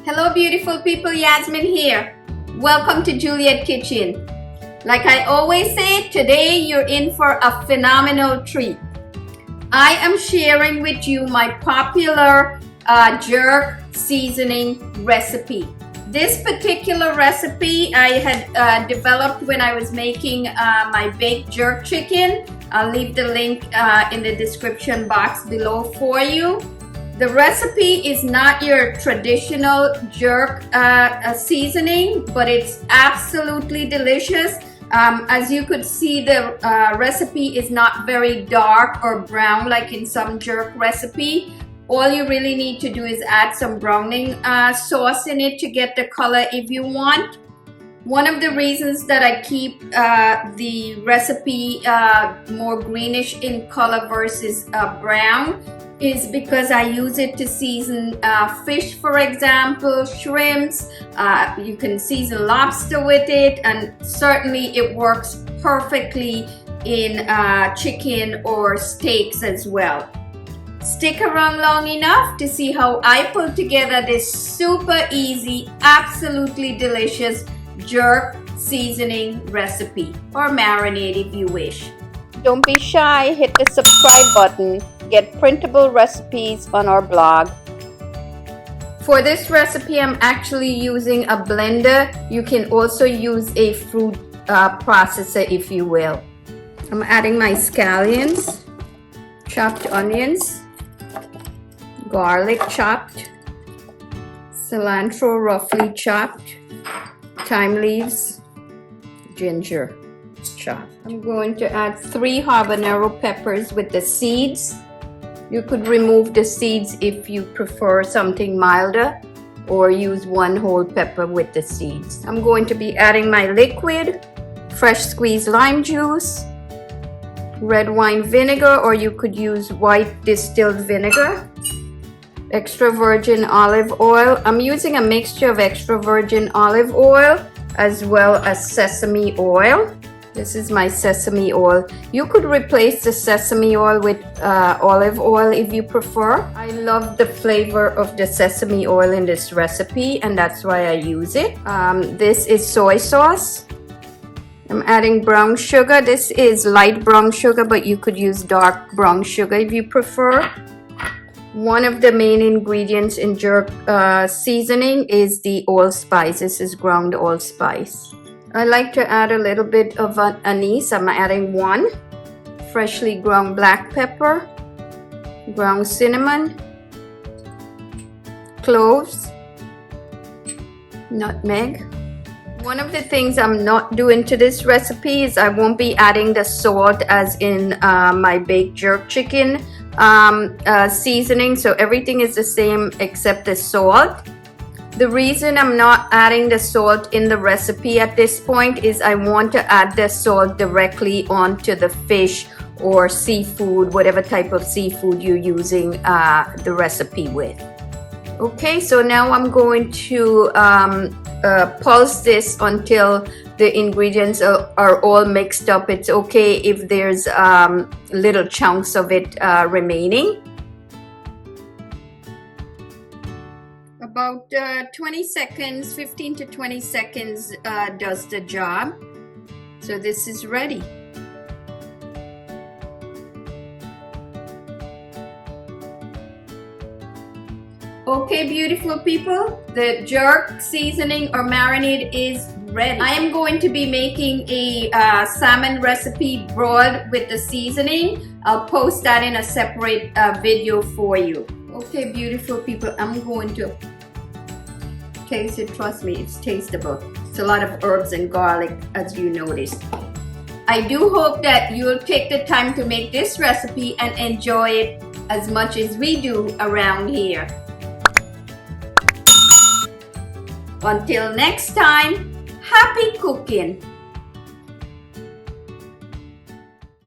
Hello beautiful people, Yasmin here. Welcome to Juliet Kitchen. Like I always say, today you're in for a phenomenal treat. I am sharing with you my popular jerk seasoning recipe. This particular recipe I had developed when I was making my baked jerk chicken. I'll leave the link in the description box below for you. The recipe is not your traditional jerk seasoning, but it's absolutely delicious. As you could see, the recipe is not very dark or brown like in some jerk recipe. All you really need to do is add some browning sauce in it to get the color if you want. One of the reasons that I keep the recipe more greenish in color versus brown is because I use it to season fish, for example, shrimps. You can season lobster with it, and certainly it works perfectly in chicken or steaks as well. Stick around long enough to see how I put together this super easy, absolutely delicious jerk seasoning recipe, or marinade if you wish. Don't be shy, hit the subscribe button. Get printable recipes on our blog. For this recipe, I'm actually using a blender. You can also use a fruit processor if you will. I'm adding my scallions, chopped onions, garlic chopped, cilantro roughly chopped, thyme leaves, ginger chopped. I'm going to add 3 habanero peppers with the seeds. You could remove the seeds if you prefer something milder, or use 1 whole pepper with the seeds. I'm going to be adding my liquid, fresh squeezed lime juice, red wine vinegar, or you could use white distilled vinegar, extra virgin olive oil. I'm using a mixture of extra virgin olive oil as well as sesame oil. This is my sesame oil. You could replace the sesame oil with olive oil if you prefer. I love the flavor of the sesame oil in this recipe, and that's why I use it. This is soy sauce. I'm adding brown sugar. This is light brown sugar, but you could use dark brown sugar if you prefer. One of the main ingredients in jerk seasoning is the allspice. This is ground allspice. I like to add a little bit of anise. I'm adding 1. Freshly ground black pepper, ground cinnamon, cloves, nutmeg. One of the things I'm not doing to this recipe is I won't be adding the salt as in my baked jerk chicken seasoning. So everything is the same except the salt. The reason I'm not adding the salt in the recipe at this point is I want to add the salt directly onto the fish or seafood, whatever type of seafood you're using the recipe with. Okay, so now I'm going to pulse this until the ingredients are all mixed up. It's okay if there's little chunks of it remaining. About 20 seconds, 15 to 20 seconds does the job. So this is ready. Okay, beautiful people, the jerk seasoning or marinade is ready. I am going to be making a salmon recipe broth with the seasoning. I'll post that in a separate video for you. Okay, beautiful people, I'm going to taste it. Trust me, it's tasteable. It's a lot of herbs and garlic, as you noticed. I do hope that you'll take the time to make this recipe and enjoy it as much as we do around here. Until next time, happy cooking!